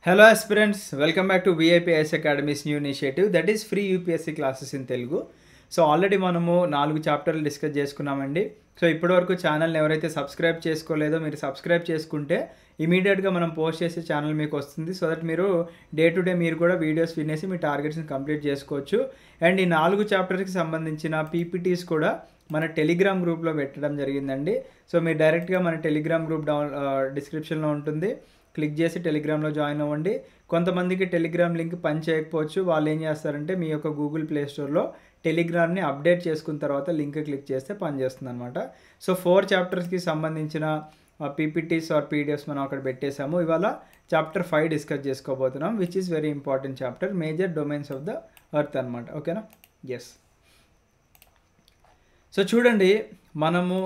Hello aspirants, welcome back to VIPS Academy's new initiative that is free UPSC classes in Telugu. So already మనము 4 చాప్టర్లు discuss చేసుకున్నామండి. So ఇప్పటివరకు ఛానల్ని ఎవరైతే subscribe చేసుకోలేదో మీరు subscribe చేసుకుంటే ఇమీడియట్గా మనం పోస్ట్ చేసే ఛానల్ మీకు వస్తుంది. సో దట్ మీరు డే టు డే మీరు కూడా వీడియోస్ వినేసి మీ టార్గెట్స్ని కంప్లీట్ చేసుకోవచ్చు. అండ్ ఈ 4 చాప్టర్కి సంబంధించిన పీపీటీస్ కూడా మన టెలిగ్రామ్ గ్రూప్లో పెట్టడం జరిగిందండి. సో మీరు డైరెక్ట్గా మన టెలిగ్రామ్ గ్రూప్ డిస్క్రిప్షన్లో ఉంటుంది, క్లిక్ చేసి టెలిగ్రామ్లో జాయిన్ అవ్వండి. కొంతమందికి టెలిగ్రామ్ లింక్ పని చేయకపోవచ్చు, వాళ్ళు ఏం చేస్తారంటే మీ యొక్క గూగుల్ ప్లే స్టోర్లో టెలిగ్రామ్ని అప్డేట్ చేసుకున్న తర్వాత లింక్ క్లిక్ చేస్తే పనిచేస్తుంది అనమాట. సో 4 చాప్టర్స్కి సంబంధించిన పీపీటీస్ ఆర్ పీడిఎఫ్స్ మనం అక్కడ పెట్టేశాము. ఇవాళ చాప్టర్ 5 డిస్కస్ చేసుకోబోతున్నాం, which is very important chapter, major domains of the earth అనమాట. ఓకేనా? ఎస్. సో చూడండి, మనము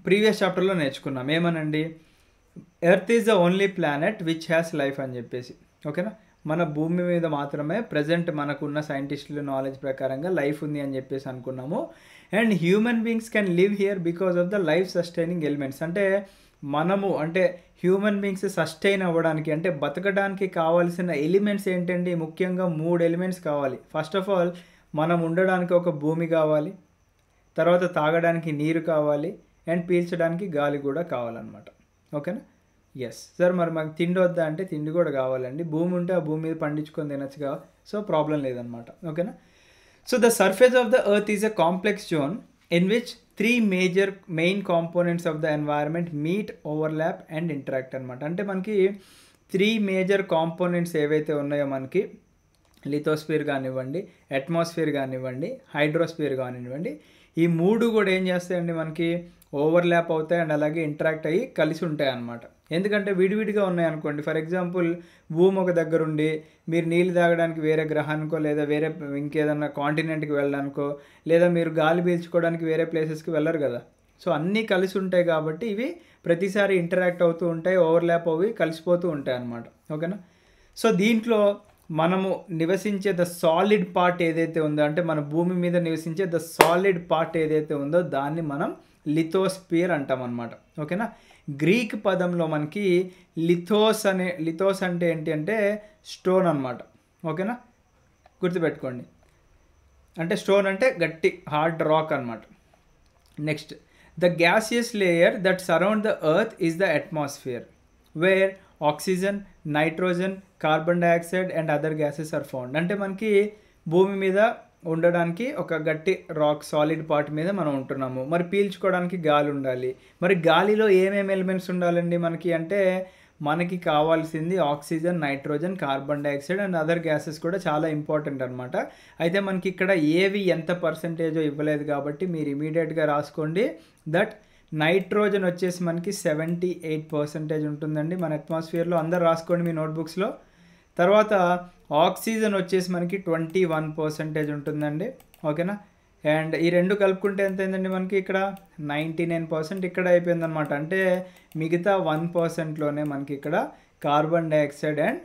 ప్రీవియస్ చాప్టర్లో నేర్చుకున్నాం ఏమనండి, earth is the only planet which has life అని చెప్పేసి. ఓకేనా? మన భూమి మీద మాత్రమే ప్రజెంట్ మనకున్న సైంటిస్టుల నాలెడ్జ్ ప్రకారంగా లైఫ్ ఉంది అని చెప్పేసి అనుకున్నాము. And human beings can live here because of the life sustaining elements. అంటే హ్యూమన్ బీయింగ్స్ సస్టైన్ అవ్వడానికి, అంటే బతకడానికి కావాల్సిన ఎలిమెంట్స్ ఏంటండి, ముఖ్యంగా 3 ఎలిమెంట్స్ కావాలి. ఫస్ట్ ఆఫ్ ఆల్ మనం ఉండడానికి ఒక భూమి కావాలి, తర్వాత తాగడానికి నీరు కావాలి, అండ్ పీల్చడానికి గాలి కూడా కావాలన్నమాట. ఓకేనా? ఎస్ సార్, మరి మాకు తిండి వద్దా అంటే తిండి కూడా కావాలండి. భూమి ఉంటే ఆ భూమి మీద పండించుకొని తినచ్చుగా, సో ప్రాబ్లం లేదనమాట. ఓకేనా? So the surface of the earth is a complex zone in which 3 main components of the environment meet, overlap and interact అనమాట. అంటే మనకి 3 మేజర్ కాంపోనెంట్స్ ఏవైతే ఉన్నాయో, మనకి లిథోస్ఫియర్ కానివ్వండి, అట్మాస్ఫియర్ కానివ్వండి, హైడ్రోస్ఫియర్ కానివ్వండి, ఈ 3 కూడా ఏం చేస్తాయండి, మనకి ఓవర్లాప్ అవుతాయి అండ్ అలాగే ఇంటరాక్ట్ అయ్యి కలిసి ఉంటాయి అన్నమాట. ఎందుకంటే విడివిడిగా ఉన్నాయనుకోండి, ఫర్ ఎగ్జాంపుల్ భూమి ఒక దగ్గర ఉండి మీరు నీళ్ళు తాగడానికి వేరే గ్రహానికో లేదా వేరే ఇంకేదన్నా కాంటినెంట్కి వెళ్ళడానికో, లేదా మీరు గాలి పీల్చుకోవడానికి వేరే ప్లేసెస్కి వెళ్ళరు కదా. సో అన్నీ కలిసి ఉంటాయి కాబట్టి ఇవి ప్రతిసారి ఇంటరాక్ట్ అవుతూ ఉంటాయి, ఓవర్లాప్ అవి కలిసిపోతూ ఉంటాయి అన్నమాట. ఓకేనా? సో దీంట్లో మనము నివసించే ద సాలిడ్ పార్ట్ ఏదైతే ఉందో, అంటే మన భూమి మీద నివసించే ద సాలిడ్ పార్ట్ ఏదైతే ఉందో దాన్ని మనం లిథోస్ఫియర్ అంటాం అనమాట. ఓకేనా? గ్రీక్ పదంలో మనకి లిథోస్ అంటే ఏంటి అంటే స్టోన్ అనమాట. ఓకేనా? గుర్తుపెట్టుకోండి, అంటే స్టోన్ అంటే గట్టి హార్డ్ రాక్ అనమాట. Next, the gaseous layer that surround the earth is the atmosphere where oxygen, nitrogen, carbon dioxide and other gases are found. అంటే మనకి భూమి మీద ఉండడానికి ఒక గట్టి రాక్ సాలిడ్ పార్ట్ మీద మనం ఉంటున్నాము. మరి పీల్చుకోవడానికి గాలి ఉండాలి. మరి గాలిలో ఏమేమి ఎలిమెంట్స్ ఉండాలండి మనకి అంటే, మనకి కావాల్సింది oxygen, nitrogen, carbon dioxide and other gases కూడా చాలా ఇంపార్టెంట్ అనమాట. అయితే మనకి ఇక్కడ ఏవి ఎంత పర్సంటేజో ఇవ్వలేదు కాబట్టి మీరు ఇమీడియట్గా రాసుకోండి దట్ నైట్రోజన్ వచ్చేసి మనకి 78% ఉంటుందండి మన అట్మాస్ఫియర్లో. అందరు రాసుకోండి మీ నోట్బుక్స్లో. తర్వాత ఆక్సిజన్ వచ్చేసి మనకి 21% ఉంటుందండి. ఓకేనా? అండ్ ఈ 2 కలుపుకుంటే ఎంత అయిందండి మనకి ఇక్కడ 99% ఇక్కడ అయిపోయిందనమాట. అంటే మిగతా 1%లోనే మనకి ఇక్కడ carbon dioxide and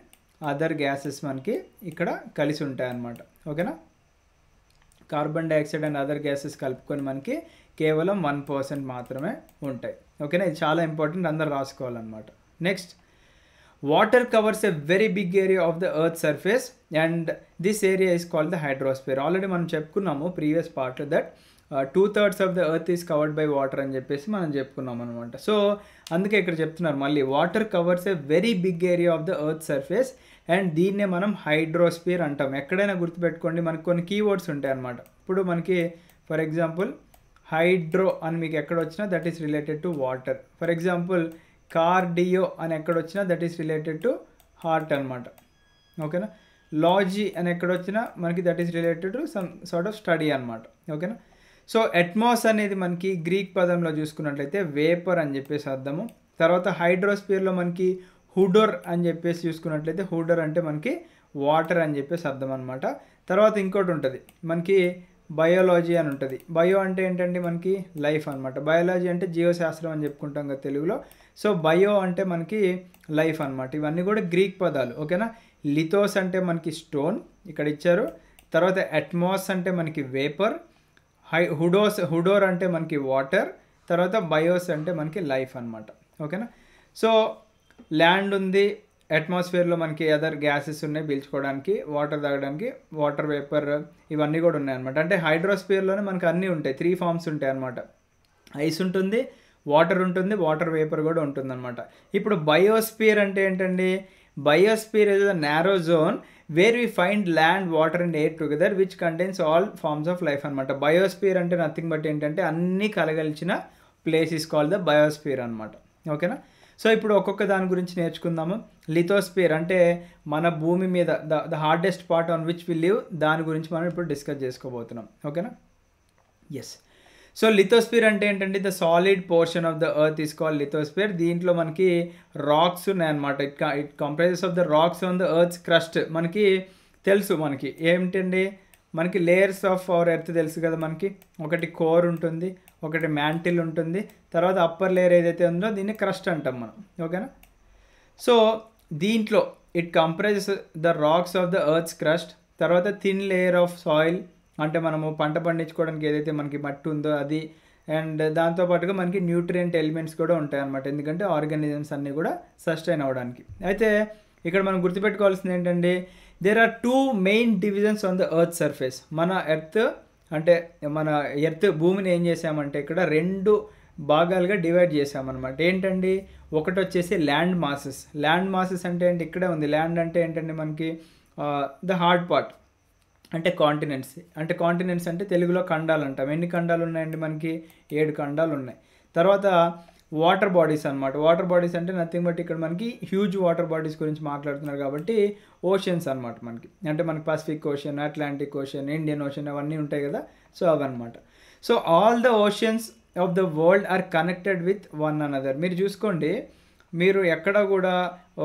other gases మనకి ఇక్కడ కలిసి ఉంటాయన్నమాట. ఓకేనా? Carbon dioxide and other gases కలుపుకొని మనకి కేవలం 1% మాత్రమే ఉంటాయి. ఓకేనా? ఇది చాలా ఇంపార్టెంట్, అందరు రాసుకోవాలన్నమాట. Next, water covers a very big area of the earth surface and this area is called the hydrosphere. Already మనం చెప్పుకున్నాము ప్రీవియస్ పార్ట్లో that 2/3 of the earth is covered by water అని చెప్పేసి మనం చెప్పుకున్నాం అనమాట. సో అందుకే ఇక్కడ చెప్తున్నారు మళ్ళీ, water covers a very big area of the earth surface and దీన్నే మనం హైడ్రోస్ఫియర్ అంటాం. ఎక్కడైనా గుర్తుపెట్టుకోండి, మనకు కొన్ని కీవర్డ్స్ ఉంటాయి అన్నమాట. ఇప్పుడు మనకి ఫర్ ఎగ్జాంపుల్ హైడ్రో అని మీకు ఎక్కడ వచ్చినా that is related to water. For example cardio అని ఎక్కడ వచ్చినా that is related to heart అనమాట. ఓకేనా? లాజీ అని ఎక్కడ వచ్చినా మనకి that is related to some sort of study అనమాట. ఓకేనా? సో అట్మాస్ అనేది మనకి గ్రీక్ పదంలో చూసుకున్నట్లయితే వేపర్ అని చెప్పేసి అర్థము. తర్వాత హైడ్రోస్ఫియర్లో మనకి హుడోర్ అని చెప్పేసి చూసుకున్నట్లయితే హుడోర్ అంటే మనకి వాటర్ అని చెప్పేసి అర్థం అనమాట. తర్వాత ఇంకోటి ఉంటుంది మనకి బయోలాజీ అని ఉంటుంది. బయో అంటే ఏంటండి మనకి లైఫ్ అనమాట. బయాలజీ అంటే జీవశాస్త్రం అని చెప్పుకుంటాం కదా తెలుగులో. సో బయో అంటే మనకి లైఫ్ అనమాట. ఇవన్నీ కూడా గ్రీక్ పదాలు. ఓకేనా? లిథోస్ అంటే మనకి స్టోన్ ఇక్కడ ఇచ్చారు. తర్వాత అట్మాస్ అంటే మనకి వేపర్, హుడోర్ అంటే మనకి వాటర్, తర్వాత బయోస్ అంటే మనకి లైఫ్ అనమాట. ఓకేనా? సో ల్యాండ్ ఉంది, అట్మాస్ఫియర్లో మనకి అదర్ గ్యాసెస్ ఉన్నాయి పీల్చుకోవడానికి, వాటర్ తాగడానికి, వాటర్ వేపర్ ఇవన్నీ కూడా ఉన్నాయన్నమాట. అంటే హైడ్రోస్ఫియర్లోనే మనకి అన్నీ ఉంటాయి, 3 ఫార్మ్స్ ఉంటాయి అన్నమాట. ఐస్ ఉంటుంది, వాటర్ ఉంటుంది, వాటర్ వేపర్ కూడా ఉంటుందన్నమాట. ఇప్పుడు బయోస్ఫియర్ అంటే ఏంటండి? Biosphere is the narrow zone where we find land, water and air together which contains all forms of life అనమాట. బయోస్ఫియర్ అంటే నథింగ్ బట్ ఏంటంటే అన్నీ కలగలిచిన place is called the biosphere అనమాట. ఓకేనా? సో ఇప్పుడు ఒక్కొక్క దాని గురించి నేర్చుకుందాము. లిథోస్ఫియర్ అంటే మన భూమి మీద the hardest part on which we live, దాని గురించి మనం ఇప్పుడు డిస్కస్ చేసుకోబోతున్నాం. ఓకేనా? ఎస్. సో లిథోస్ఫియర్ అంటే ఏంటంటే the solid portion of the earth is called lithosphere. దీంట్లో మనకి రాక్స్ ఉన్నాయన్నమాట. It comprises of the rocks on the earth's crust. మనకి తెలుసు మనకి ఏంటండి, మనకి లేయర్స్ ఆఫ్ అవర్ ఎర్త్ తెలుసు కదా మనకి. ఒకటి కోర్ ఉంటుంది, ఒకటి మ్యాంటిల్ ఉంటుంది, తర్వాత అప్పర్ లేయర్ ఏదైతే ఉందో దీన్ని క్రస్ట్ అంటాం మనం. ఓకేనా? సో దీంట్లో it comprises the rocks of the earth's crust, తర్వాత థిన్ లేయర్ ఆఫ్ సాయిల్ అంటే మనము పంట పండించుకోవడానికి ఏదైతే మనకి మట్టి ఉందో అది, అండ్ దాంతోపాటుగా మనకి న్యూట్రియంట్ ఎలిమెంట్స్ కూడా ఉంటాయి అన్నమాట. ఎందుకంటే ఆర్గానిజమ్స్ అన్నీ కూడా సస్టైన్ అవ్వడానికి. అయితే ఇక్కడ మనం గుర్తుపెట్టుకోవాల్సింది ఏంటంటే there are 2 main divisions on the earth surface. మన ఎర్త్ భూమిని ఏం చేసామంటే ఇక్కడ 2 భాగాలుగా డివైడ్ చేసామన్నమాట. ఏంటండి? ఒకటి వచ్చేసి ల్యాండ్ మాసెస్. ల్యాండ్ మాసెస్ అంటే ఏంటి? ఇక్కడే ఉంది. ల్యాండ్ అంటే ఏంటంటే మనకి ద హార్డ్ పార్ట్ అంటే కాంటినెంట్స్. అంటే కాంటినెంట్స్ అంటే తెలుగులో ఖండాలు అంటాం. ఎన్ని ఖండాలు ఉన్నాయండి? మనకి 7 ఖండాలు ఉన్నాయి. తర్వాత వాటర్ బాడీస్ అనమాట. వాటర్ బాడీస్ అంటే నథింగ్ బట్ ఇక్కడ మనకి హ్యూజ్ వాటర్ బాడీస్ గురించి మాట్లాడుతున్నారు కాబట్టి ఓషన్స్ అనమాట మనకి. అంటే మనకి Pacific Ocean, Atlantic Ocean, Indian Ocean అవన్నీ ఉంటాయి కదా. సో అవన్నమాట. So all the oceans of the world are connected with one another. మీరు చూసుకోండి, మీరు ఎక్కడ కూడా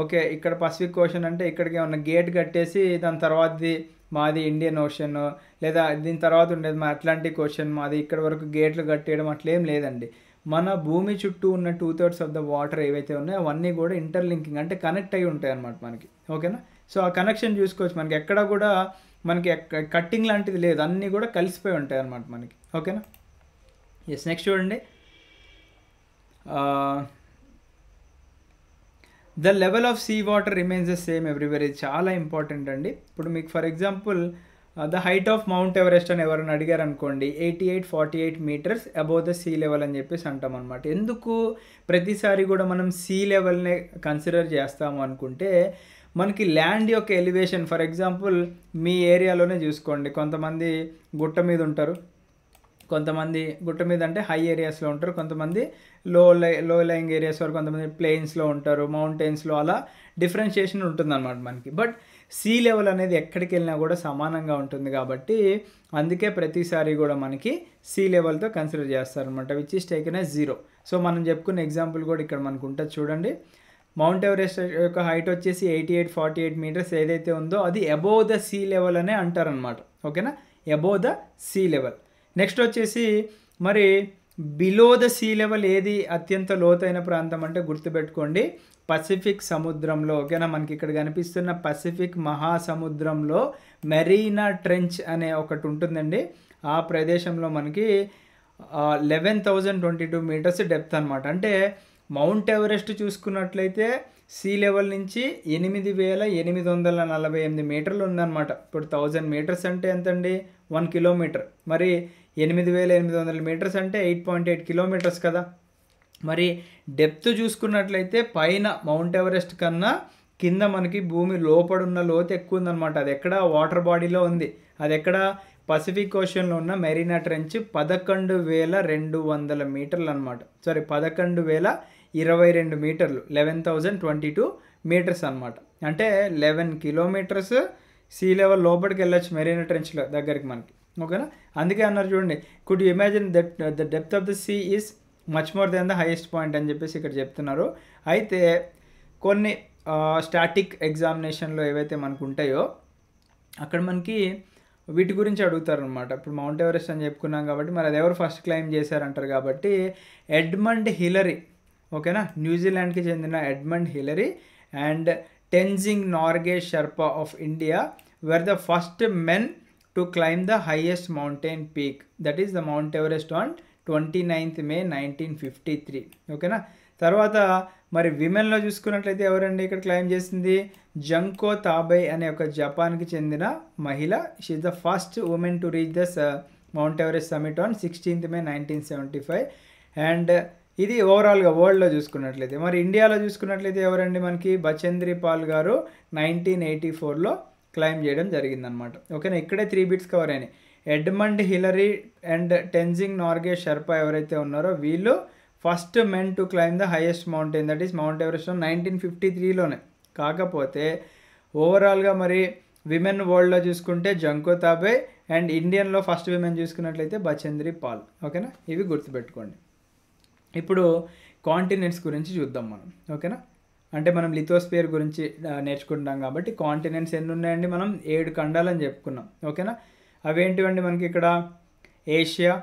ఓకే ఇక్కడ పసిఫిక్ ఓషన్ అంటే ఇక్కడికి ఏమన్నా గేట్ కట్టేసి దాని తర్వాతది మాది ఇండియన్ ఓషన్, లేదా దీని తర్వాత ఉండేది మా అట్లాంటిక్ ఓషన్, మాది ఇక్కడ వరకు గేట్లు కట్టేయడం అట్లేం లేదండి. మన భూమి చుట్టూ ఉన్న 2/3 ఆఫ్ ద వాటర్ ఏవైతే ఉన్నాయో అవన్నీ కూడా ఇంటర్లింకింగ్ అంటే కనెక్ట్ అయి ఉంటాయి అన్నమాట మనకి. ఓకేనా? సో ఆ కనెక్షన్ చూసుకోవచ్చు. మనకి ఎక్కడ కూడా మనకి కట్టింగ్ లాంటిది లేదు, అన్నీ కూడా కలిసిపోయి ఉంటాయి అన్నమాట మనకి. ఓకేనా? ఎస్. నెక్స్ట్ చూడండి, the level of sea water remains the same everywhere. ఇది చాలా ఇంపార్టెంట్ అండి. ఇప్పుడు మీకు for example the height of Mount Everest అని ఎవరైనా అడిగారు అనుకోండి, 8848 metres above the sea level అని చెప్పేసి అంటాం అనమాట. ఎందుకు ప్రతిసారి కూడా మనం సీ లెవెల్నే కన్సిడర్ చేస్తాము అనుకుంటే, మనకి ల్యాండ్ యొక్క ఎలివేషన్ ఫర్ ఎగ్జాంపుల్ మీ ఏరియాలోనే చూసుకోండి. కొంతమంది గుట్ట మీద ఉంటారు, కొంతమంది గుట్ట మీద అంటే హై ఏరియాస్లో ఉంటారు, కొంతమంది లో లయింగ్ ఏరియాస్ వరకు, కొంతమంది ప్లెయిన్స్లో ఉంటారు, మౌంటైన్స్లో, అలా డిఫరెన్షియేషన్ ఉంటుందన్నమాట మనకి. బట్ సీ లెవెల్ అనేది ఎక్కడికి వెళ్ళినా కూడా సమానంగా ఉంటుంది కాబట్టి అందుకే ప్రతిసారి కూడా మనకి సీ లెవెల్తో కన్సిడర్ చేస్తారనమాట, which is taken as 0. So మనం చెప్పుకున్న ఎగ్జాంపుల్ కూడా ఇక్కడ మనకు ఉంటుంది చూడండి. మౌంట్ ఎవరెస్ట్ యొక్క హైట్ వచ్చేసి 8848 మీటర్స్ ఏదైతే ఉందో అది అబోవ్ ద సీ లెవెల్ అనే అంటారనమాట. ఓకేనా? Above the sea level. Next వచ్చేసి మరి బిలో ద సీ లెవెల్ ఏది అత్యంత లోతైన ప్రాంతం అంటే గుర్తుపెట్టుకోండి, పసిఫిక్ సముద్రంలో. ఓకేనా? మనకి ఇక్కడ కనిపిస్తున్న పసిఫిక్ మహాసముద్రంలో మెరీనా ట్రెంచ్ అనే ఒకటి ఉంటుందండి. ఆ ప్రదేశంలో మనకి 11,022 మీటర్స్ డెప్త్ అనమాట. అంటే మౌంట్ ఎవరెస్ట్ చూసుకున్నట్లయితే సీ లెవెల్ నుంచి 8,848 మీటర్లు ఉందన్నమాట. ఇప్పుడు 1000 మీటర్స్ అంటే ఎంతండి? 1 కిలోమీటర్. మరి 8,800 మీటర్స్ అంటే 8.8 కిలోమీటర్స్ కదా. మరి డెప్త్ చూసుకున్నట్లయితే పైన మౌంట్ ఎవరెస్ట్ కన్నా కింద మనకి భూమి లోపడున్న లోతు ఎక్కువ ఉందన్నమాట. అది ఎక్కడ? వాటర్ బాడీలో ఉంది. అది ఎక్కడ? పసిఫిక్ ఓషన్లో ఉన్న మెరీనా ట్రెంచ్ 11,200 మీటర్లు అనమాట. సారీ, 11,022 మీటర్లు, 11,022 మీటర్స్ అనమాట. అంటే 11 కిలోమీటర్స్ సీ లెవెల్ లోపలికి వెళ్ళొచ్చు మెరీనా ట్రెంచ్లో దగ్గరికి మనకి. ఓకేనా? అందుకే అన్నారు చూడండి, could you imagine that the depth of the sea is much more than the highest point అని చెప్పేసి ఇక్కడ చెప్తున్నారు. అయితే కొన్ని స్టాటిక్ ఎగ్జామినేషన్లో ఏవైతే మనకు ఉంటాయో అక్కడ మనకి వీటి గురించి అడుగుతారనమాట. ఇప్పుడు మౌంట్ ఎవరెస్ట్ అని చెప్పుకున్నాం కాబట్టి మరి అది ఎవరు ఫస్ట్ క్లైమ్ చేశారంటారు కాబట్టి ఎడ్మండ్ హిలరీ. ఓకేనా? న్యూజిలాండ్కి చెందిన Edmund Hillary and Tenzing Norgay Sherpa of India were the first men to climb the highest mountain peak, that is the Mount Everest on 29th May 1953. ఓకేనా? తర్వాత మరి విమెన్లో చూసుకున్నట్లయితే ఎవరండి ఇక్కడ క్లైమ్ చేసింది? జంకో తాబై అనే ఒక జపాన్కి చెందిన మహిళ. She is the first women to reach the mount Everest summit on 16th May 1975. And ఇది ఓవరాల్గా వరల్డ్లో చూసుకున్నట్లయితే. మరి ఇండియాలో చూసుకున్నట్లయితే ఎవరండి మనకి? బచేంద్రి పాల్ గారు 1984లో క్లైమ్ చేయడం జరిగిందనమాట. ఓకేనా, ఇక్కడే 3 బిట్స్ కవర్ అయినాయి. Edmund Hillary and Tenzing Norgay Sherpa ఎవరైతే ఉన్నారో వీళ్ళు first men to climb the highest mountain, that is Mount Everest 1953లోనే. కాకపోతే ఓవరాల్గా మరి విమెన్ వరల్డ్లో చూసుకుంటే జంకో తాబే, అండ్ ఇండియన్లో ఫస్ట్ విమెన్ చూసుకున్నట్లయితే బచేంద్రి పాల్. ఓకేనా, ఇవి గుర్తుపెట్టుకోండి. ఇప్పుడు కాంటినెంట్స్ గురించి చూద్దాం మనం. ఓకేనా, అంటే మనం లిథోస్పియర్ గురించి నేర్చుకుంటాం కాబట్టి కాంటినెంట్స్ ఎన్ని ఉన్నాయండి? మనం 7 ఖండాలని చెప్పుకున్నాం. ఓకేనా, అవేంటివండి మనకి ఇక్కడ? Asia,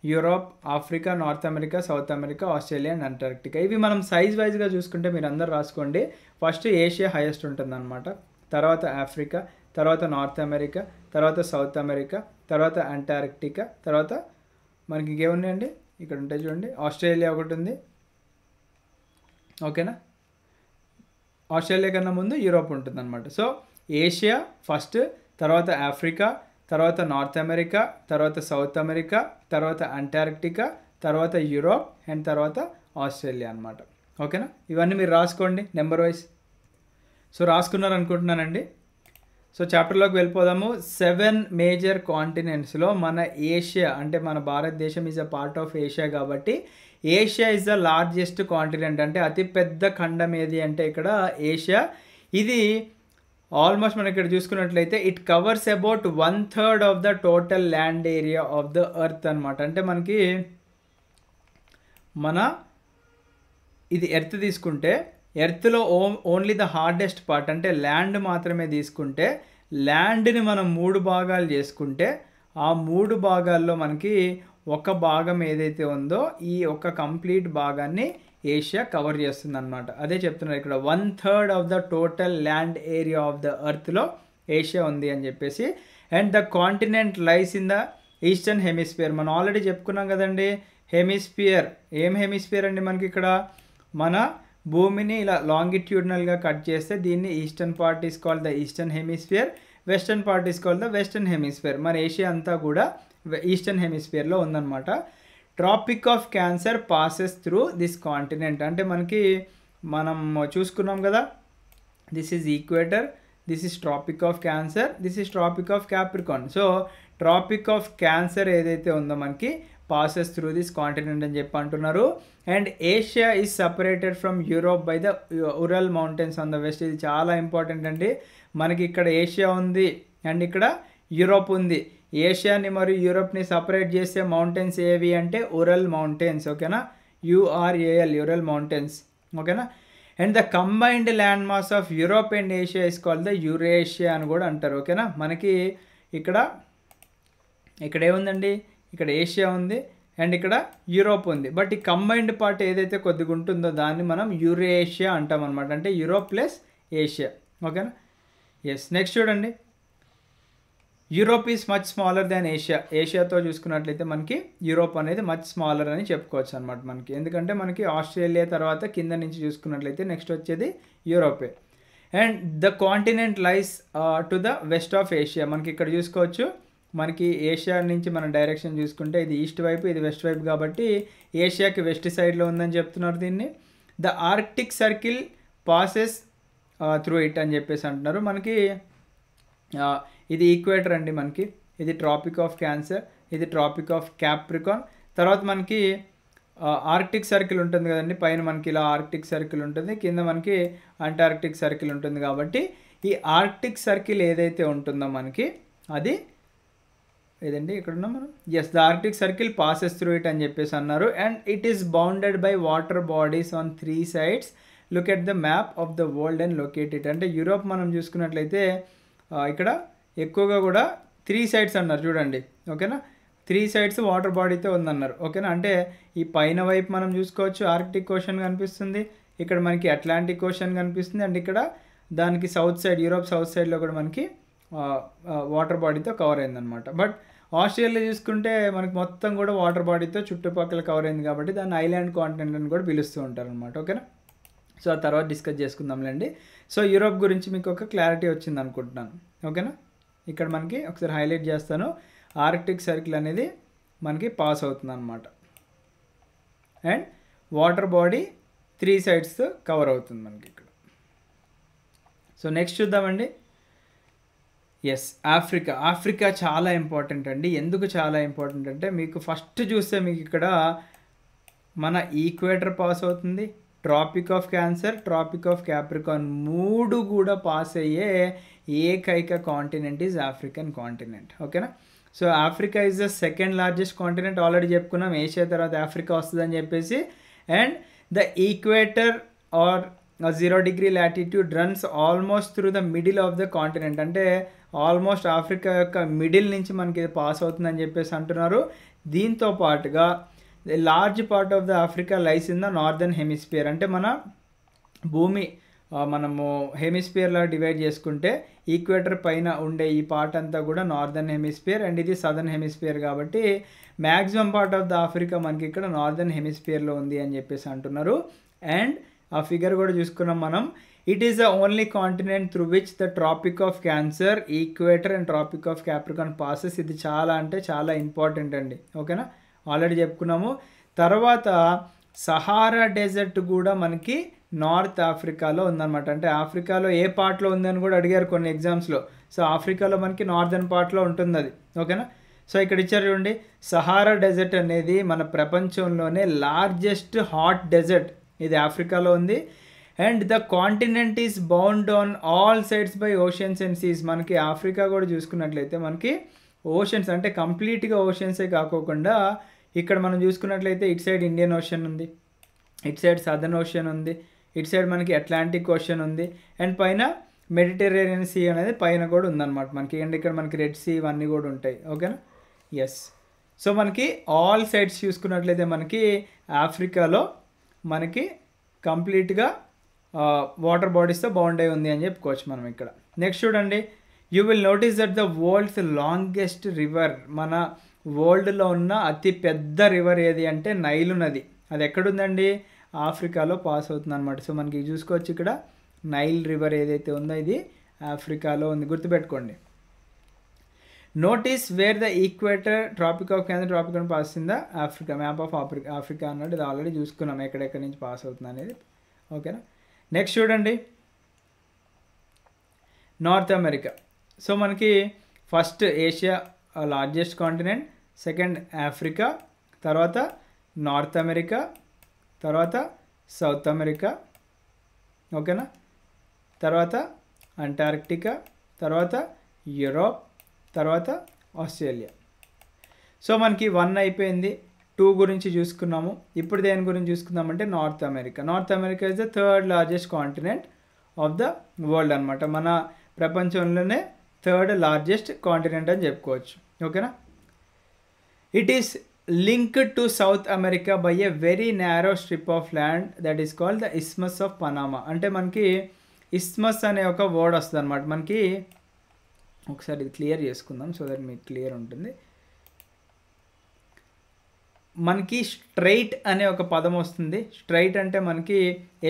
Europe, Africa, north America, south America, Australia and Antarctica. ఇవి మనం సైజ్ వైజ్గా చూసుకుంటే మీరు అందరు రాసుకోండి. ఫస్ట్ ఏషియా హైయెస్ట్ ఉంటుందన్నమాట, తర్వాత ఆఫ్రికా, తర్వాత నార్త్ అమెరికా, తర్వాత సౌత్ అమెరికా, తర్వాత అంటార్క్టికా, తర్వాత మనకి ఇంకేమున్నాయండి ఇక్కడ ఉంటాయి చూడండి, ఆస్ట్రేలియా ఒకటి ఉంది. ఓకేనా, ఆస్ట్రేలియా కన్నా ముందు యూరోప్ ఉంటుంది అనమాట. సో ఏషియా ఫస్ట్, తర్వాత ఆఫ్రికా, తర్వాత నార్త్ అమెరికా, తర్వాత సౌత్ అమెరికా, తర్వాత అంటార్క్టికా, తర్వాత యూరోప్ అండ్ తర్వాత ఆస్ట్రేలియా అనమాట. ఓకేనా, ఇవన్నీ మీరు రాసుకోండి నెంబర్ వైజ్. సో రాసుకున్నారు అనుకుంటున్నానండి. సో చాప్టర్లోకి వెళ్ళిపోదాము. 7 మేజర్ కాంటినెంట్స్లో మన ఏషియా అంటే మన భారతదేశం is a part of Asia కాబట్టి Asia is the largest continent. అంటే అతిపెద్ద ఖండం ఏది అంటే ఇక్కడ ఏషియా. ఇది ఆల్మోస్ట్ మనం ఇక్కడ చూసుకున్నట్లయితే it covers about 1/3 of the total land area of the earth అనమాట. అంటే మనకి ఇది ఎర్త్ తీసుకుంటే ఎర్త్లో ఓన్లీ ద హార్డెస్ట్ పార్ట్ అంటే ల్యాండ్ మాత్రమే తీసుకుంటే ల్యాండ్ని మనం 3 భాగాలు చేసుకుంటే ఆ 3 భాగాల్లో మనకి ఒక భాగం ఏదైతే ఉందో ఈ ఒక కంప్లీట్ భాగాన్ని ఏషియా కవర్ చేస్తుంది అనమాట. అదే చెప్తున్నారు ఇక్కడ 1/3 of the total land area of the ఎర్త్లో ఏషియా ఉంది అని చెప్పేసి. And the continent lies in the eastern hemisphere. మనం ఆల్రెడీ చెప్పుకున్నాం కదండి హెమిస్ఫియర్. ఏం హెమిస్ఫియర్ అండి మనకి ఇక్కడ? మన భూమిని ఇలా లాంగిట్యూడినల్గా కట్ చేస్తే దీన్ని eastern part is called the eastern hemisphere, western part is called the western hemisphere. మన ఏషియా అంతా కూడా ఈస్టర్న్ హెమిస్ఫియర్లో ఉందన్నమాట. Tropic of Cancer passes through this continent. అంటే మనకి మనం చూసుకున్నాం కదా, this is equator, this is Tropic of Cancer, this is Tropic of Capricorn. So Tropic of Cancer ఏదైతే ఉందో మనకి పాసెస్ త్రూ దిస్ కాంటినెంట్ అని చెప్పి అంటున్నారు. And Asia is separated from Europe by the Ural mountains on the west. ఇది చాలా important అండి. మనకి ఇక్కడ ఏషియా ఉంది అండ్ ఇక్కడ యూరోప్ ఉంది. ఏషియాని మరియు యూరోప్ని సపరేట్ చేసే మౌంటైన్స్ ఏవి అంటే ఉరల్ మౌంటైన్స్. ఓకేనా, URAL యూరల్ మౌంటైన్స్. ఓకేనా, and the combined land mass of Europe and Asia is called the Eurasia అని కూడా అంటారు. ఓకేనా, మనకి ఇక్కడ ఏముందండి? ఇక్కడ ఏషియా ఉంది అండ్ ఇక్కడ యూరోప్ ఉంది. బట్ ఈ కంబైన్డ్ పార్ట్ ఏదైతే కొద్దిగా ఉంటుందో దాన్ని మనం యురేషియా అంటాం అనమాట. అంటే యూరోప్ ప్లస్ ఏషియా. ఓకేనా, ఎస్. నెక్స్ట్ చూడండి, Europe is much smaller than Asia. ఏషియాతో చూసుకున్నట్లయితే మనకి యూరోప్ అనేది మచ్ స్మాలర్ అని చెప్పుకోవచ్చు అనమాట మనకి. ఎందుకంటే మనకి ఆస్ట్రేలియా తర్వాత కింద నుంచి చూసుకున్నట్లయితే నెక్స్ట్ వచ్చేది యూరోపే. And the continent lies to the west of Asia. మనకి ఇక్కడ చూసుకోవచ్చు, మనకి ఏషియా నుంచి మన డైరెక్షన్ చూసుకుంటే ఇది ఈస్ట్ వైపు, ఇది వెస్ట్ వైపు కాబట్టి ఏషియాకి వెస్ట్ సైడ్లో ఉందని చెప్తున్నారు దీన్ని. The Arctic circle passes through it అని చెప్పేసి అంటున్నారు. మనకి ఇది ఈక్వేటర్ అండి, మనకి ఇది ట్రాపిక్ ఆఫ్ క్యాన్సర్, ఇది ట్రాపిక్ ఆఫ్ క్యాప్రికాన్. తర్వాత మనకి ఆర్క్టిక్ సర్కిల్ ఉంటుంది కదండి, పైన మనకి ఇలా ఆర్క్టిక్ సర్కిల్ ఉంటుంది, కింద మనకి అంటార్క్టిక్ సర్కిల్ ఉంటుంది. కాబట్టి ఈ ఆర్క్టిక్ సర్కిల్ ఏదైతే ఉంటుందో మనకి అది ఏదండి ఇక్కడ ఉన్నాం మనం. Yes, the Arctic circle passes through it అని చెప్పేసి అన్నారు. And it is bounded by water bodies on 3 sides. Look at the map of the world and locate it. అంటే యూరోప్ మనం చూసుకున్నట్లయితే ఇక్కడ ఎక్కువగా కూడా 3 sides అన్నారు చూడండి. ఓకేనా, 3 sides వాటర్ బాడీతో ఉందన్నారు. ఓకేనా, అంటే ఈ పైన వైపు మనం చూసుకోవచ్చు ఆర్క్టిక్ ఓషన్ కనిపిస్తుంది, ఇక్కడ మనకి అట్లాంటిక్ ఓషన్ కనిపిస్తుంది, అండ్ ఇక్కడ దానికి సౌత్ సైడ్ యూరోప్ సౌత్ సైడ్లో కూడా మనకి వాటర్ బాడీతో కవర్ అయిందనమాట. బట్ ఆస్ట్రేలియా చూసుకుంటే మనకి మొత్తం కూడా వాటర్ బాడీతో చుట్టుపక్కల కవర్ అయింది కాబట్టి దాన్ని ఐలాండ్ కాంటినెంట్ అని కూడా పిలుస్తూ ఉంటారు అనమాట. ఓకేనా, సో ఆ తర్వాత డిస్కస్ చేసుకుందాంలేండి. సో యూరోప్ గురించి మీకు ఒక క్లారిటీ వచ్చింది అనుకుంటున్నాను. ఓకేనా, ఇక్కడ మనకి ఒకసారి హైలైట్ చేస్తాను. ఆర్కిటిక్ సర్కిల్ అనేది మనకి పాస్ అవుతుంది అనమాట. And water body 3 sides cover అవుతుంది మనకి ఇక్కడ. సో నెక్స్ట్ చూద్దామండి. ఎస్, ఆఫ్రికా చాలా ఇంపార్టెంట్ అండి. ఎందుకు చాలా ఇంపార్టెంట్ అంటే మీకు ఫస్ట్ చూస్తే మీకు ఇక్కడ మన ఈక్వేటర్ పాస్ అవుతుంది, Tropic of Cancer, Tropic of Capricorn 3 కూడా పాస్ అయ్యే ఏకైక కాంటినెంట్ ఈజ్ ఆఫ్రికన్ కాంటినెంట్. ఓకేనా, so Africa is the second largest continent. Already చెప్పుకున్నాం, ఏషియా తర్వాత ఆఫ్రికా వస్తుందని చెప్పేసి. And the equator or 0 degree latitude runs almost through the middle of the continent. అంటే almost Africa యొక్క middle నుంచి మనకి ఇది పాస్ అవుతుందని చెప్పేసి అంటున్నారు. దీంతో పాటుగా large part of the Africa lies in the northern hemisphere. అంటే మన భూమి మనము హెమిస్ఫియర్లా డివైడ్ చేసుకుంటే ఈక్వేటర్ పైన ఉండే ఈ పార్ట్ అంతా కూడా నార్దర్న్ హెమిస్ఫియర్ అండ్ ఇది సదర్న్ హెమిస్ఫియర్. కాబట్టి maximum part of the Africa మనకి ఇక్కడ నార్దర్న్ హెమిస్ఫియర్లో ఉంది అని చెప్పేసి అంటున్నారు. అండ్ ఆ ఫిగర్ కూడా చూసుకున్నాం మనం. It is the only continent through which the Tropic of Cancer, equator and Tropic of Capricorn passes. ఇది చాలా అంటే చాలా ఇంపార్టెంట్ అండి. ఓకేనా, ఆల్రెడీ చెప్పుకున్నాము. తర్వాత సహారా డెజర్ట్ కూడా మనకి నార్త్ ఆఫ్రికాలో ఉందన్నమాట. అంటే ఆఫ్రికాలో ఏ పార్ట్లో ఉందని కూడా అడిగారు కొన్ని ఎగ్జామ్స్లో. సో ఆఫ్రికాలో మనకి నార్దర్న్ పార్ట్లో ఉంటుంది అది. ఓకేనా, సో ఇక్కడ ఇచ్చారు చూడండి, సహారా డెజర్ట్ అనేది మన ప్రపంచంలోనే లార్జెస్ట్ హాట్ డెజర్ట్. ఇది ఆఫ్రికాలో ఉంది. And the continent is bound on all sides by oceans and seas. మనకి ఆఫ్రికా కూడా చూసుకున్నట్లయితే మనకి ఓషన్స్ అంటే కంప్లీట్గా ఓషన్సే కాకోకుండా ఇక్కడ మనం చూసుకున్నట్లయితే ఇటు సైడ్ ఇండియన్ ఓషన్ ఉంది, ఇటు సైడ్ సదర్న్ ఓషన్ ఉంది, ఇటు సైడ్ మనకి అట్లాంటిక్ ఓషన్ ఉంది, అండ్ పైన మెడిటరేనియన్ సీ అనేది పైన కూడా ఉందన్నమాట మనకి. అండ్ ఇక్కడ మనకి రెడ్ సీ ఇవన్నీ కూడా ఉంటాయి. ఓకేనా, ఎస్. సో మనకి ఆల్ సైడ్స్ చూసుకున్నట్లయితే మనకి ఆఫ్రికాలో మనకి కంప్లీట్గా వాటర్ బాడీస్తో బౌండ్ అయి ఉంది అని చెప్పుకోవచ్చు మనం ఇక్కడ. నెక్స్ట్ చూడండి, you will notice that the world's longest river, మన వరల్డ్లో ఉన్న అతి పెద్ద రివర్ ఏది అంటే నైలు నది. అది ఎక్కడుందండి, ఆఫ్రికాలో పాస్ అవుతుంది అనమాట. సో మనకి చూసుకోవచ్చు ఇక్కడ నైల్ రివర్ ఏదైతే ఉందో ఇది ఆఫ్రికాలో ఉంది, గుర్తుపెట్టుకోండి. Notice where the equator, Tropic of Cancer, Tropic అని pass in the Africa, map of Africa అన్నట్టు ఇది ఆల్రెడీ చూసుకున్నాం ఎక్కడెక్కడి నుంచి పాస్ అవుతుంది అనేది. ఓకేనా, నెక్స్ట్ చూడండి నార్త్ అమెరికా. సో మనకి first Asia largest continent, second Africa, తర్వాత నార్త్ అమెరికా, తర్వాత సౌత్ అమెరికా. ఓకేనా, తర్వాత అంటార్క్టికా, తర్వాత యూరోప్, తర్వాత ఆస్ట్రేలియా. సో మనకి 1 అయిపోయింది, 2 గురించి చూసుకున్నాము. ఇప్పుడు దేని గురించి చూసుకుందామంటే North America. North America is the 3rd largest continent of the world అనమాట. మన ప్రపంచంలోనే 3rd లార్జెస్ట్ కాంటినెంట్ అని చెప్పుకోవచ్చు. ఓకేనా, it is linked to South America by a very narrow strip of land that is called the isthmus of Panama. అంటే మనకి ఇస్మస్ అనే ఒక వర్డ్ వస్తుంది అనమాట మనకి. ఒకసారి ఇది క్లియర్ చేసుకుందాం సో దట్ మీకు క్లియర్ ఉంటుంది. మనకి స్ట్రైట్ అనే ఒక పదం వస్తుంది. స్ట్రైట్ అంటే మనకి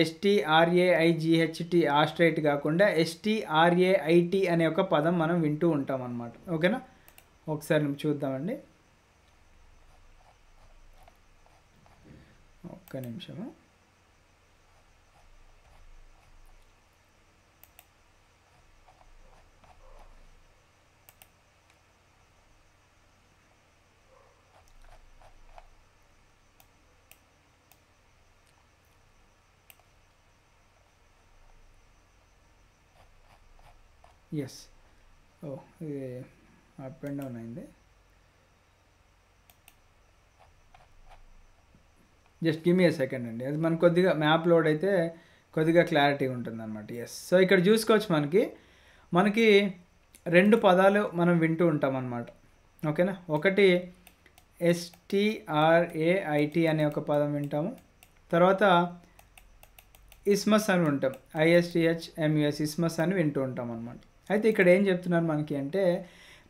STRAIGHT ఆ స్ట్రైట్ కాకుండా STRAIT అనే ఒక పదం మనం వింటూ ఉంటాం అన్నమాట. ఓకేనా, ఒకసారి చూద్దామండి, ఒక్క నిమిషము. ఎస్, ఇది అప్ అండ్ డౌన్ అయింది. జస్ట్ గివ్ మీ ఏ సెకండ్ అండి, అది మనకు కొద్దిగా మ్యాప్ లోడ్ అయితే కొద్దిగా క్లారిటీ ఉంటుంది అనమాట. ఎస్, సో ఇక్కడ చూసుకోవచ్చు మనకి 2 పదాలు మనం వింటూ ఉంటాం అన్నమాట. ఓకేనా, ఒకటి STRAIT అనే ఒక పదం వింటాము, తర్వాత ఇస్మస్ అని ఉంటాం, ISTHMUS ఇస్మస్ అని వింటూ ఉంటాం అనమాట. అయితే ఇక్కడ ఏం చెప్తున్నారు మనకి అంటే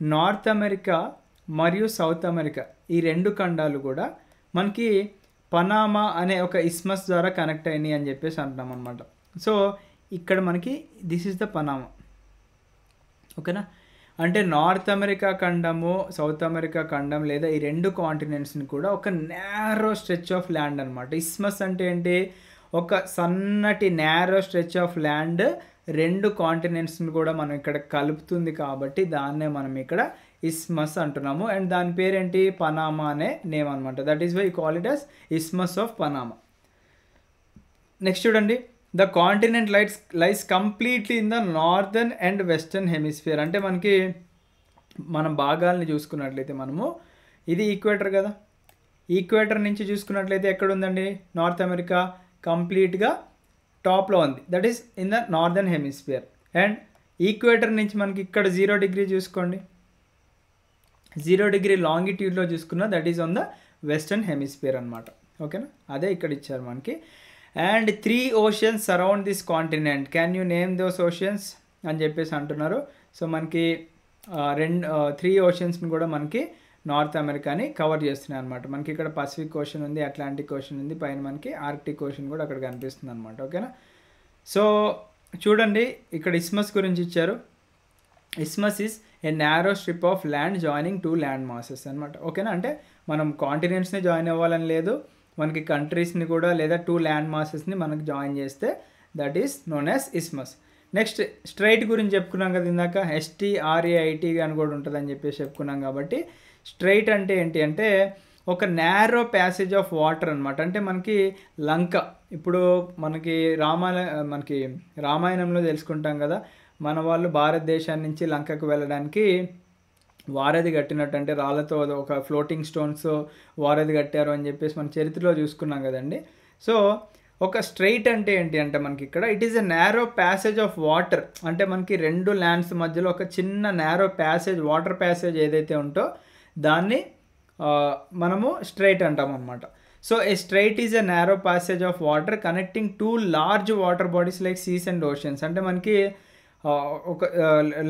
నార్త్ అమెరికా మరియు సౌత్ అమెరికా ఈ 2 ఖండాలు కూడా మనకి పనామా అనే ఒక ఇస్మస్ ద్వారా కనెక్ట్ అయినాయి అని చెప్పేసి అంటున్నాం అనమాట. సో ఇక్కడ మనకి దిస్ ఈజ్ ద పనామా. ఓకేనా, అంటే నార్త్ అమెరికా ఖండము, సౌత్ అమెరికా ఖండం లేదా ఈ రెండు కాంటినెంట్స్ని కూడా ఒక నేరో స్ట్రెచ్ ఆఫ్ ల్యాండ్ అనమాట. ఇస్మస్ అంటే ఏంటి, ఒక సన్నటి నేరో స్ట్రెచ్ ఆఫ్ ల్యాండ్ రెండు కాంటినెంట్స్ని కూడా మనం ఇక్కడ కలుపుతుంది కాబట్టి దాన్నే మనం ఇక్కడ ఇస్మస్ అంటున్నాము. అండ్ దాని పేరేంటి, పనామా అనే నేమ్ అనమాట. That is why call it as isthmus of Panama. Next చూడండి, the continent lies completely in the northern and western hemisphere. అంటే మనకి మనం భాగాల్ని చూసుకున్నట్లయితే మనము ఇది ఈక్వేటర్ కదా, ఈక్వేటర్ నుంచి చూసుకున్నట్లయితే ఎక్కడ ఉందండి, నార్త్ అమెరికా కంప్లీట్గా టాప్లో ఉంది. That is in the northern hemisphere. And equator నుంచి మనకి ఇక్కడ 0 డిగ్రీ చూసుకోండి, 0 డిగ్రీ లాంగిట్యూడ్లో చూసుకున్న that is on the western hemisphere అనమాట. ఓకేనా, అదే ఇక్కడ ఇచ్చారు మనకి. And 3 oceans surround this continent, can you name those oceans అని చెప్పేసి అంటున్నారు. సో మనకి 3 oceansని కూడా మనకి నార్త్ అమెరికాని కవర్ చేస్తున్నాయి అనమాట. మనకి ఇక్కడ పసిఫిక్ ఓషన్ ఉంది, అట్లాంటిక్ ఓషన్ ఉంది, పైన మనకి ఆర్క్టిక్ ఓషన్ కూడా అక్కడ కనిపిస్తుంది అనమాట. ఓకేనా, సో చూడండి ఇక్కడ ఇస్మస్ గురించి ఇచ్చారు. Isthmus is a narrow strip of land joining 2 land masses అనమాట. ఓకేనా, అంటే మనం కాంటినెంట్స్ని జాయిన్ అవ్వాలని లేదు, మనకి కంట్రీస్ని కూడా లేదా 2 ల్యాండ్ మాసెస్ని మనకి జాయిన్ చేస్తే that is known as isthmus. Next strait గురించి చెప్పుకున్నాం కదా ఇందాక, STRAIT అని కూడా ఉంటుందని చెప్పేసి చెప్పుకున్నాం. కాబట్టి స్ట్రైట్ అంటే ఏంటి అంటే ఒక నేరో ప్యాసేజ్ ఆఫ్ వాటర్ అనమాట. అంటే మనకి లంక, ఇప్పుడు మనకి రామాయణంలో తెలుసుకుంటాం కదా, మన వాళ్ళు భారతదేశాన్ని నుంచి లంకకు వెళ్ళడానికి వారధి కట్టినట్టు, అంటే రాళ్ళతో ఒక ఫ్లోటింగ్ స్టోన్స్ వారధి కట్టారు అని చెప్పేసి మన చరిత్రలో చూసుకున్నాం కదండి. సో ఒక స్ట్రైట్ అంటే ఏంటి అంటే మనకి ఇక్కడ it is a narrow passage of water. అంటే మనకి 2 ల్యాండ్స్ మధ్యలో ఒక చిన్న నేరో ప్యాసేజ్, వాటర్ ప్యాసేజ్ ఏదైతే ఉంటో దాన్ని మనము స్ట్రైట్ అంటాం అనమాట. So a strait is a narrow passage of water connecting 2 large water bodies like seas and oceans. అంటే మనకి ఒక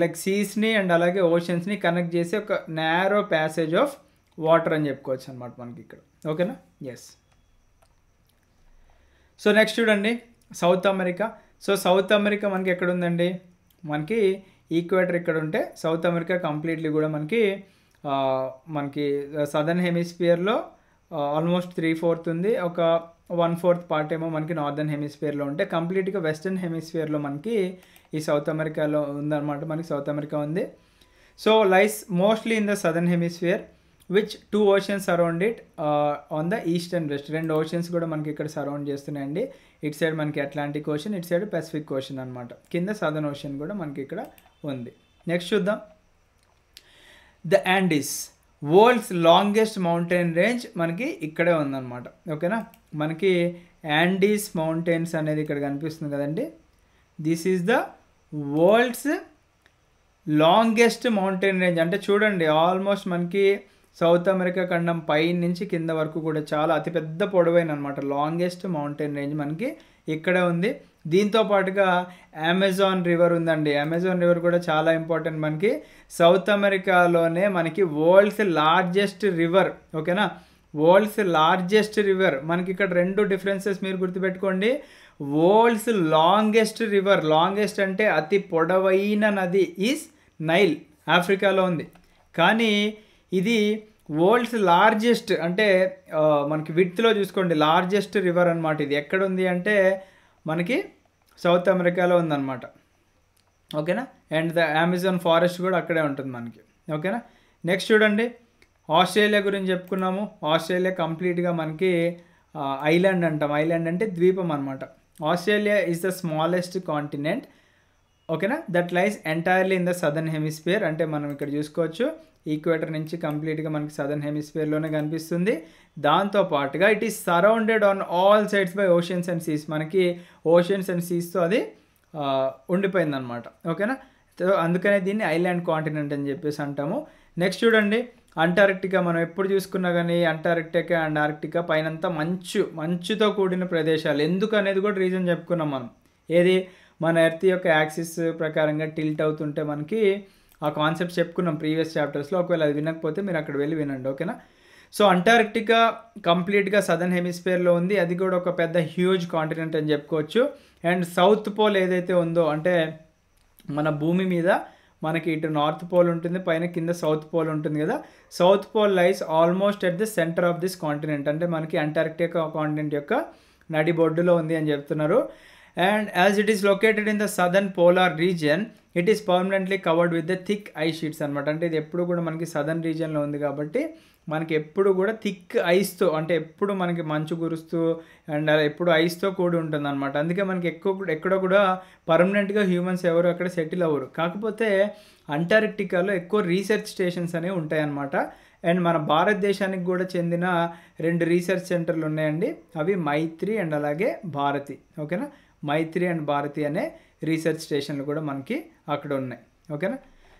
లైక్ సీస్ని అండ్ అలాగే ఓషన్స్ని కనెక్ట్ చేసి ఒక నేరో ప్యాసేజ్ ఆఫ్ వాటర్ అని చెప్పుకోవచ్చు అనమాట మనకి ఇక్కడ. ఓకేనా, ఎస్. సో నెక్స్ట్ చూడండి south America. So south America మనకి ఎక్కడ ఉందండి, మనకి ఈక్వేటర్ ఇక్కడ ఉంటే సౌత్ అమెరికా కంప్లీట్లీ కూడా మనకి సదర్న్ హెమిస్ఫియర్లో ఆల్మోస్ట్ 3/4 ఉంది, ఒక 1/4 పార్ట్ ఏమో మనకి నార్దర్న్ హెమిస్ఫియర్లో ఉంటే కంప్లీట్గా వెస్టర్న్ హెమిస్ఫియర్లో మనకి ఈ సౌత్ అమెరికాలో ఉందన్నమాట. మనకి సౌత్ అమెరికా ఉంది. So lies mostly in the southern hemisphere which 2 oceans surround it on the east and west. 2 oceans కూడా మనకి ఇక్కడ సరౌండ్ చేస్తున్నాయండి. ఇటు సైడ్ మనకి అట్లాంటిక్ ఓషన్, ఇటు సైడ్ పసిఫిక్ ఓషన్ అనమాట. కింద సదర్న్ ఓషన్ కూడా మనకి ఇక్కడ ఉంది. నెక్స్ట్ చూద్దాం, the యాండీస్, world's longest mountain range మనకి ఇక్కడే ఉందన్నమాట. ఓకేనా, మనకి యాండీస్ మౌంటైన్స్ అనేది ఇక్కడ కనిపిస్తుంది కదండి. This is the world's longest mountain range. అంటే చూడండి ఆల్మోస్ట్ మనకి సౌత్ అమెరికా ఖండం పై నుంచి కింద వరకు కూడా చాలా అతిపెద్ద పొడవైన అనమాట లాంగెస్ట్ మౌంటైన్ రేంజ్ మనకి ఇక్కడే ఉంది. దీంతో పాటుగా అమెజాన్ రివర్ ఉందండి. అమెజాన్ రివర్ కూడా చాలా ఇంపార్టెంట్ మనకి. సౌత్ అమెరికాలోనే మనకి వరల్డ్స్ లార్జెస్ట్ రివర్. ఓకేనా, వరల్డ్స్ లార్జెస్ట్ రివర్ మనకి ఇక్కడ 2 డిఫరెన్సెస్ మీరు గుర్తుపెట్టుకోండి. వరల్డ్స్ లాంగెస్ట్ రివర్, లాంగెస్ట్ అంటే అతి పొడవైన నది ఈజ్ నైల్, ఆఫ్రికాలో ఉంది. కానీ ఇది వరల్డ్స్ లార్జెస్ట్ అంటే మనకి విడ్త్లో చూసుకోండి లార్జెస్ట్ రివర్ అనమాట. ఇది ఎక్కడ ఉంది అంటే మనకి సౌత్ అమెరికాలో ఉందన్నమాట. ఓకేనా, అండ్ ద అమెజాన్ ఫారెస్ట్ కూడా అక్కడే ఉంటుంది మనకి. ఓకేనా, నెక్స్ట్ చూడండి ఆస్ట్రేలియా గురించి చెప్పుకున్నాము. ఆస్ట్రేలియా కంప్లీట్గా మనకి ఐలాండ్ అంటాం. ఐలాండ్ అంటే ద్వీపం అనమాట. Australia is the smallest continent. ఓకేనా, that lies entirely in the southern hemisphere. అంటే మనం ఇక్కడ చూసుకోవచ్చు ఈక్వేటర్ నుంచి కంప్లీట్గా మనకి సదర్న్ హెమిస్ఫియర్లోనే కనిపిస్తుంది. దాంతోపాటుగా it is surrounded on all sides by oceans and seas. మనకి ఓషన్స్ అండ్ సీస్తో అది ఉండిపోయిందనమాట. ఓకేనా, అందుకనే దీన్ని ఐలాండ్ కాంటినెంట్ అని చెప్పేసి అంటాము. నెక్స్ట్ చూడండి అంటార్క్టికా. మనం ఎప్పుడు చూసుకున్నా కానీ అంటార్క్టికా అండ్ ఆర్క్టికా పైనంతా మంచుతో కూడిన ప్రదేశాలు. ఎందుకు అనేది కూడా రీజన్ చెప్పుకున్నాం మనం. ఏది, మన ఎర్త్ యొక్క యాక్సిస్ ప్రకారంగా టిల్ట్ అవుతుంటే మనకి ఆ కాన్సెప్ట్ చెప్పుకున్నాం ప్రీవియస్ చాప్టర్స్లో. ఒకవేళ అది వినకపోతే మీరు అక్కడ వెళ్ళి వినండి. ఓకేనా, సో అంటార్క్టికా కంప్లీట్గా సదర్న్ హెమిస్ఫియర్లో ఉంది. అది కూడా ఒక పెద్ద హ్యూజ్ కాంటినెంట్ అని చెప్పుకోవచ్చు. అండ్ సౌత్ పోల్ ఏదైతే ఉందో, అంటే మన భూమి మీద మనకి ఇటు నార్త్ పోల్ ఉంటుంది, పైన కింద సౌత్ పోల్ ఉంటుంది కదా. South pole lies almost at the centre of this continent, అంటే మనకి అంటార్క్టికా కాంటినెంట్ యొక్క నడిబొడ్డులో ఉంది అని చెప్తున్నారు. And as it is located in the southern polar region, it is permanently covered with the thick ice sheets అనమాట. అంటే ఇది ఎప్పుడు కూడా మనకి సదర్న్ రీజియన్లో ఉంది కాబట్టి మనకి ఎప్పుడు కూడా థిక్ ఐస్తో, అంటే ఎప్పుడు మనకి మంచు కురుస్తూ అండ్ ఎప్పుడు ఐస్తో కూడి ఉంటుంది అనమాట. అందుకే మనకి ఎక్కడ కూడా పర్మనెంట్గా హ్యూమన్స్ ఎవరు అక్కడ సెటిల్ అవ్వరు. కాకపోతే అంటార్క్టికాలో ఎక్కువ రీసెర్చ్ స్టేషన్స్ అనేవి ఉంటాయన్నమాట. అండ్ మన భారతదేశానికి కూడా చెందిన 2 రీసెర్చ్ సెంటర్లు ఉన్నాయండి. అవి మైత్రి అండ్ అలాగే భారతి. ఓకేనా, మైత్రి అండ్ భారతి అనే రీసెర్చ్ స్టేషన్లు కూడా మనకి అక్కడ ఉన్నాయి. ఓకేనా,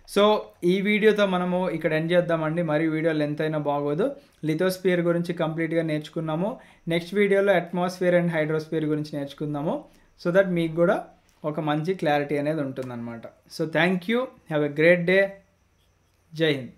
సో ఈ వీడియోతో మనము ఇక్కడ ఎండ్ చేద్దామండి. మరి వీడియో లెంత్ అయినా బాగోదు. లిథోస్ఫియర్ గురించి కంప్లీట్గా నేర్చుకున్నాము. నెక్స్ట్ వీడియోలో అట్మాస్ఫియర్ అండ్ హైడ్రోస్ఫియర్ గురించి నేర్చుకుందాము. సో దట్ మీకు కూడా ఒక మంచి క్లారిటీ అనేది ఉంటుందన్నమాట. So thank you, have a great day. జై హింద్.